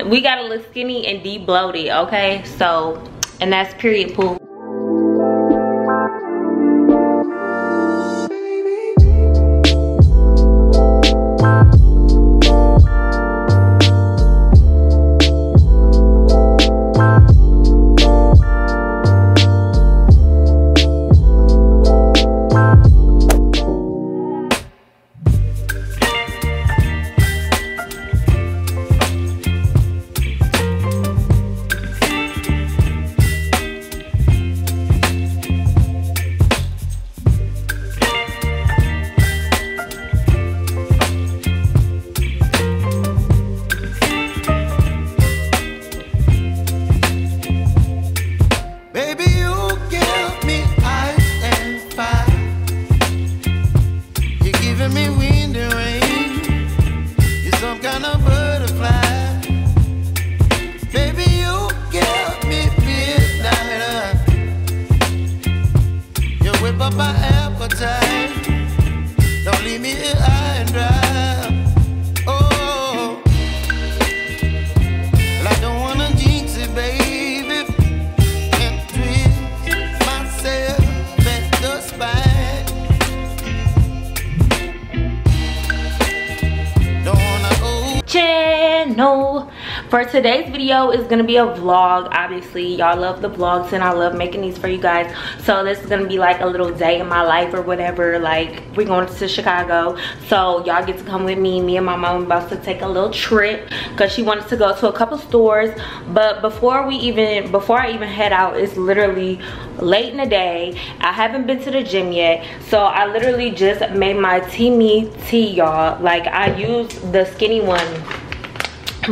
We gotta look skinny and de-bloated, okay? So, and that's period pool. For today's video is gonna be a vlog. Obviously y'all love the vlogs and I love making these for you guys, so this is gonna be like a little day in my life or whatever. Like, we're going to Chicago, so y'all get to come with me. Me and my mom about to take a little trip because she wanted to go to a couple stores. But before I even head out, it's literally late in the day. I haven't been to the gym yet, so I literally just made my Teami tea, y'all. Like, I use the skinny one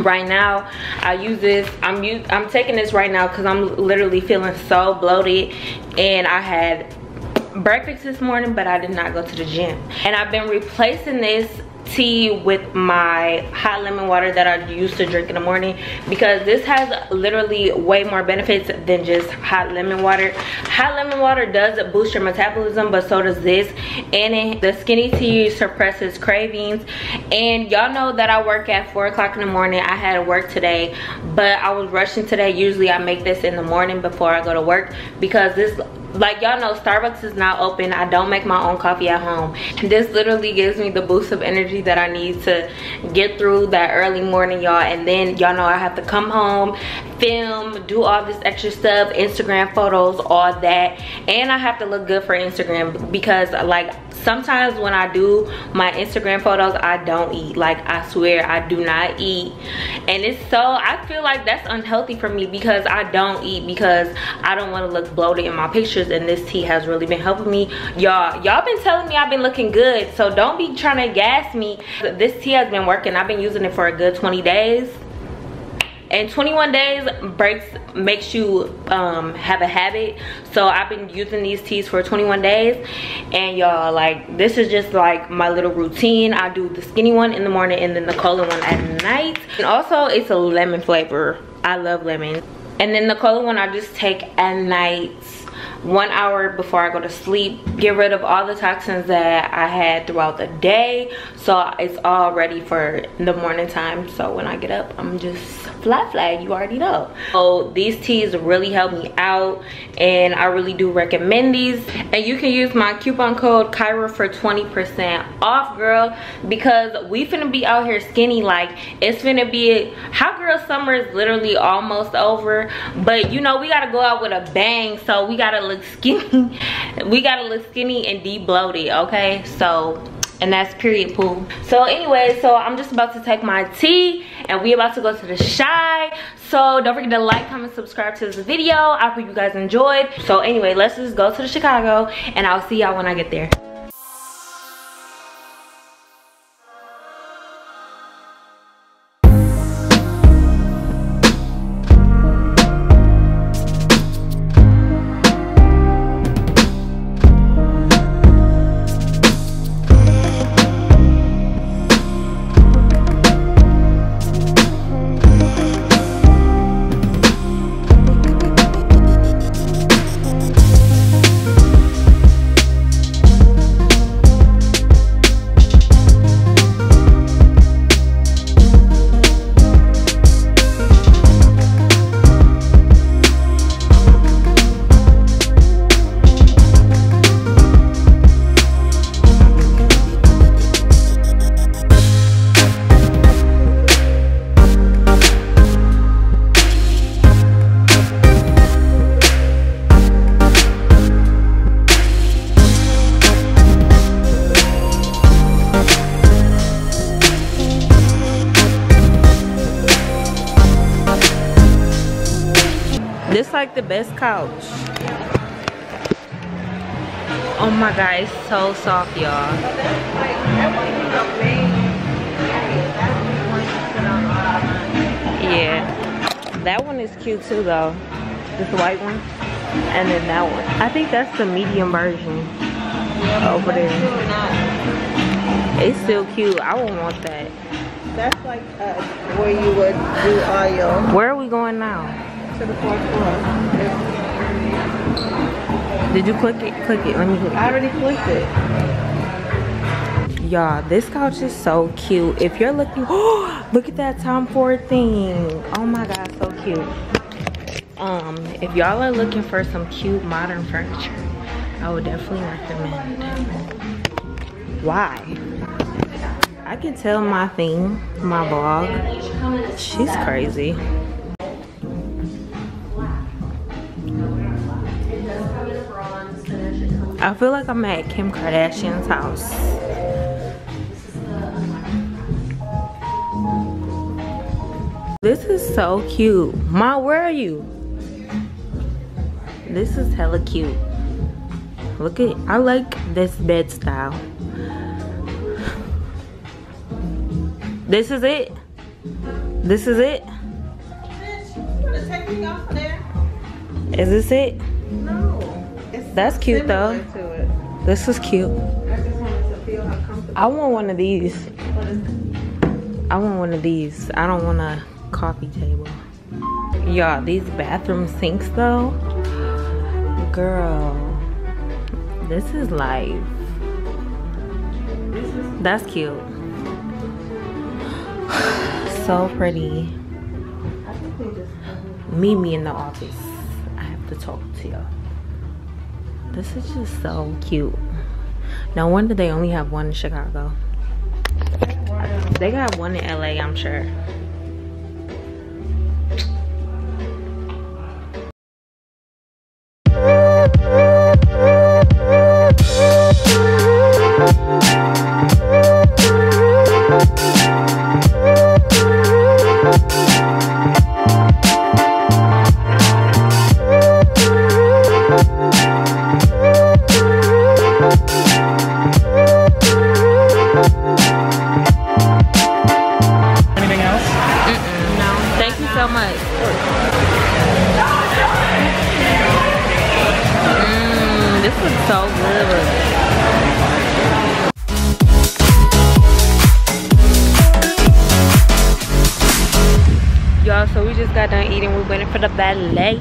right now. I use this. I'm taking this right now because I'm literally feeling so bloated, and I had breakfast this morning but I did not go to the gym, and I've been replacing this tea with my hot lemon water that I used to drink in the morning, because this has literally way more benefits than just hot lemon water. Hot lemon water does boost your metabolism, but so does this. And the skinny tea suppresses cravings. And y'all know that I work at 4 o'clock in the morning. I had to work today, but I was rushing today. Usually I make this in the morning before I go to work, because this, like y'all know, Starbucks is not open. I don't make my own coffee at home. This literally gives me the boost of energy that I need to get through that early morning, y'all. And then y'all know I have to come home, film, do all this extra stuff, Instagram photos, all that. And I have to look good for Instagram, because like sometimes when I do my Instagram photos, I don't eat. Like, I swear I do not eat. And it's so, I feel like that's unhealthy for me, because I don't eat because I don't want to look bloated in my pictures. And this tea has really been helping me, y'all. Y'all been telling me I've been looking good, so don't be trying to gas me. This tea has been working. I've been using it for a good 20 days. And 21 days makes you have a habit. So I've been using these teas for 21 days, and y'all, like, this is just like my little routine. I do the skinny one in the morning and then the cola one at night. And also it's a lemon flavor. I love lemon. And then the cola one I just take at night, 1 hour before I go to sleep. Get rid of all the toxins that I had throughout the day, so it's all ready for the morning time. So when I get up, I'm just flat, you already know. So these teas really help me out, and I really do recommend these. And you can use my coupon code Kirah for 20% off, girl, because we finna be out here skinny. Like, it's finna be, hot girl summer is literally almost over, but you know, we gotta go out with a bang, so we gotta look skinny. We gotta look skinny and de-bloated, okay? So, and that's period pool. So anyway, so I'm just about to take my tea and we about to go to the Shy. So don't forget to like, comment, subscribe to this video. I hope you guys enjoyed. So anyway, let's just go to the Chicago, and I'll see y'all when I get there. This like the best couch. Oh my god, it's so soft, y'all. Yeah, that one is cute too though. This white one, and then that one. I think that's the medium version over there. It's still cute. I won't want that. That's like where you would do all your. Where are we going now? To the 4th floor. Did you click it? Click it. Let me click it. I already clicked it. Y'all, this couch is so cute. If you're looking, oh, look at that Tom Ford thing. Oh my god, so cute. If y'all are looking for some cute modern furniture, I would definitely recommend. Why? I can tell my thing, my vlog. She's crazy. I feel like I'm at Kim Kardashian's house. This is so cute. Ma, where are you? This is hella cute. Look at, I like this bed style. This is it? This is it? Take me off there. Is this it? No. That's cute though. To it. This is cute. I just wanted to feel how comfortable. I want one of these. I want one of these. I don't want a coffee table. Y'all, these bathroom sinks though. Girl, this is life. That's cute. So pretty. Meet me in the office. I have to talk to y'all. This is just so cute. No wonder they only have one in Chicago. They got one in LA, I'm sure. So good. Y'all, so we just got done eating. We're waiting for the ballet.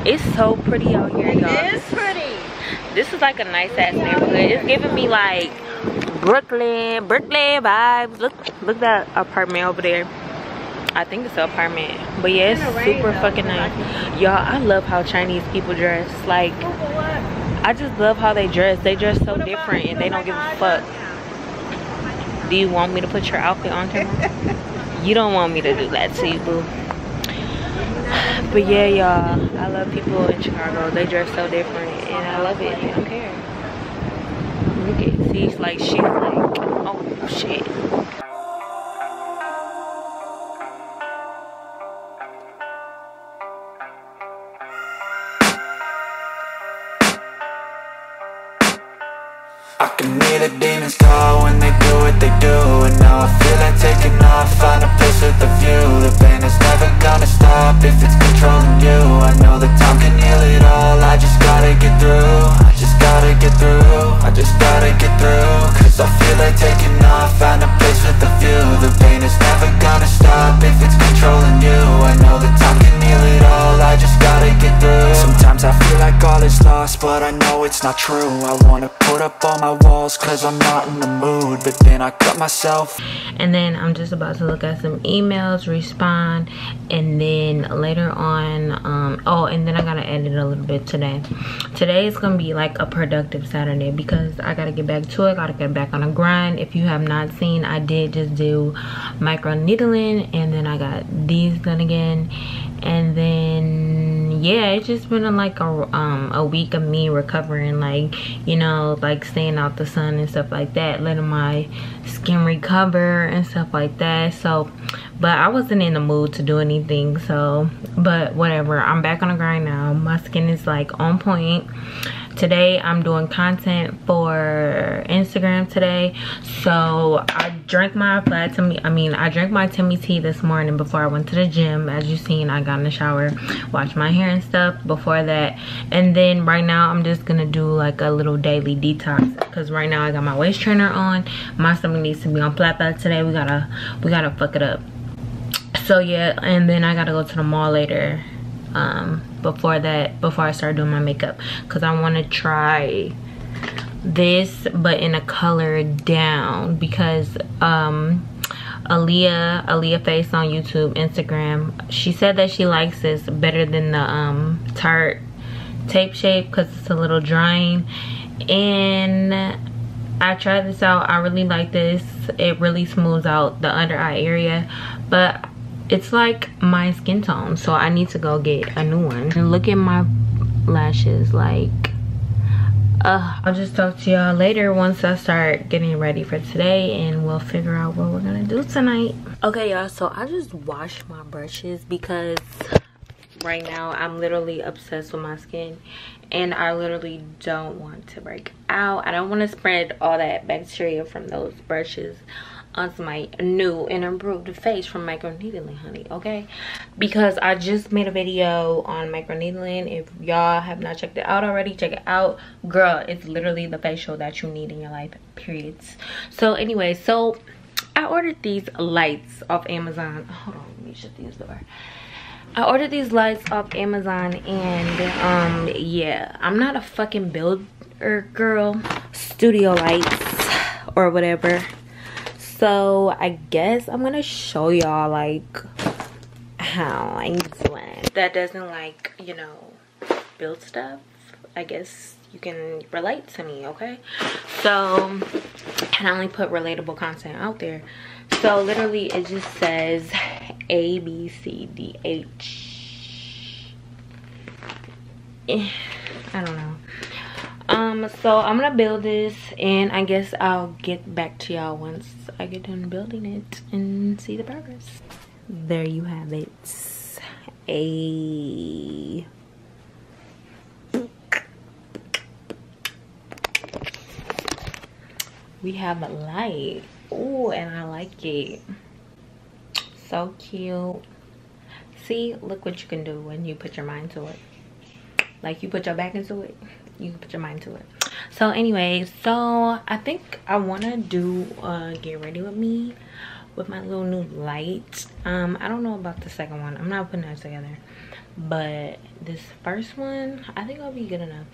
It's so pretty out here, y'all. It is pretty. This is like a nice ass neighborhood. It's giving me like Brooklyn vibes. Look that apartment over there. I think it's an apartment, but yeah, it's super fucking nice. Y'all, I love how Chinese people dress. Like, I just love how they dress. They dress so different and they don't give a fuck. Do you want me to put your outfit on camera? You don't want me to do that to you, boo. But yeah, y'all, I love people in Chicago. They dress so different and I love it. They don't care. Look at, see, she's like, oh shit. I can hear the demons call when they do what they do. And now I feel like taking off, find a place with a view. The pain is never gonna stop if it's controlling you. I know that time can heal it all, I just gotta get through. I just gotta get through, I just gotta get through. Cause I feel like taking off, find a place with a view. The pain is never gonna stop if it's controlling you. I know that time can heal it all, I just gotta get through. Sometimes I feel like all is lost, but I know it's not true. I wanna put up all my walls cause I'm not in the mood, but then I cut myself. And then I'm just about to look at some emails, respond, and then later on, oh, and then I gotta edit a little bit today. Today is gonna be like a productive Saturday because I gotta get back to it, gotta get back on a grind. If you have not seen, I did just do micro needling and then I got these done again. And then yeah, it's just been like a week of me recovering, like, you know, like staying out the sun and stuff like that, letting my skin recover and stuff like that. So but I wasn't in the mood to do anything, so but whatever, I'm back on the grind now. My skin is like on point. Today I'm doing content for Instagram today. So I drank my Teami tea this morning before I went to the gym. As you seen, I got in the shower, washed my hair and stuff before that, and then right now I'm just gonna do like a little daily detox, because right now I got my waist trainer on. My stomach needs to be on flat today. We gotta fuck it up. So yeah, and then I gotta go to the mall later before I start doing my makeup, because I want to try this but in a color down, because Aaliyah Face on YouTube, Instagram, she said that she likes this better than the Tarte Tape Shape because it's a little drying, and I tried this out. I really like this. It really smooths out the under eye area, but it's like my skin tone, so I need to go get a new one. And look at my lashes, like I'll just talk to y'all later once I start getting ready for today, and we'll figure out what we're gonna do tonight. Okay y'all, so I just washed my brushes because right now I'm literally obsessed with my skin, and I literally don't want to break out. I don't want to spread all that bacteria from those brushes onto my new and improved face from microneedling, honey, okay? Because I just made a video on microneedling. If y'all have not checked it out already, check it out. Girl, it's literally the facial that you need in your life, periods. So anyway, so I ordered these lights off Amazon. Hold on, let me shut this door. I ordered these lights off Amazon, and yeah, I'm not a fucking builder girl. Studio lights or whatever. So I guess I'm gonna show y'all like how I'm doing. That doesn't, like, you know, build stuff. I guess you can relate to me, okay? So, and I only put relatable content out there. So literally it just says A, B, C, D, H. I don't know. So I'm gonna build this, and I guess I'll get back to y'all once I get done building it and see the progress. There you have it. We have a light. Oh, and I like it. So cute. See, look what you can do when you put your mind to it. Like, you put your back into it, you can put your mind to it. So anyway, so I think I want to do get ready with me with my little new light. I don't know about the second one. I'm not putting that together, but this first one I think I'll be good enough.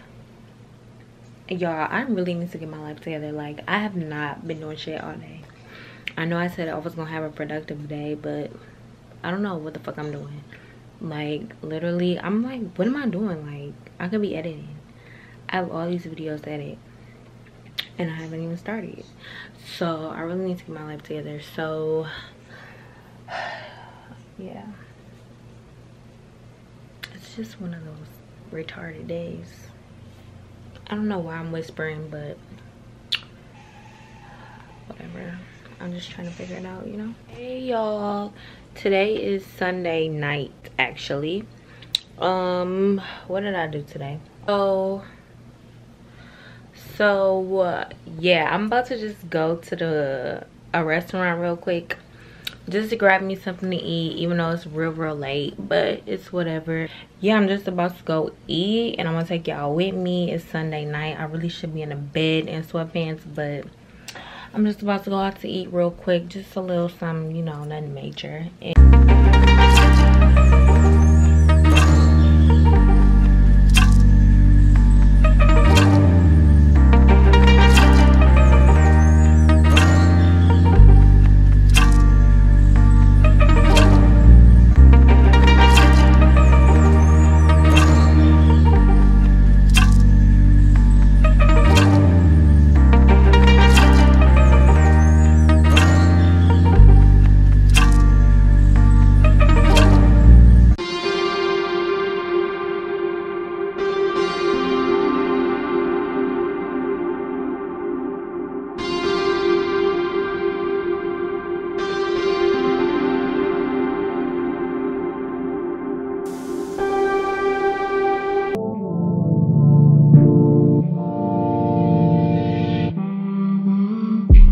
Y'all, I really need to get my life together. Like, I have not been doing shit all day. I know I said I was gonna have a productive day, but I don't know what the fuck I'm doing. Like, literally, I'm like, what am I doing? Like, I could be editing. I have all these videos to edit, and I haven't even started. So I really need to get my life together. So yeah, it's just one of those retarded days. I don't know why I'm whispering, but whatever. I'm just trying to figure it out, you know? Hey y'all, today is Sunday night, actually. What did I do today? So yeah, I'm about to just go to a restaurant real quick just to grab me something to eat, even though it's real late, but it's whatever. Yeah, I'm just about to go eat, and I'm gonna take y'all with me. It's Sunday night. I really should be in a bed in sweatpants, but I'm just about to go out to eat real quick, just a little something, you know, nothing major. And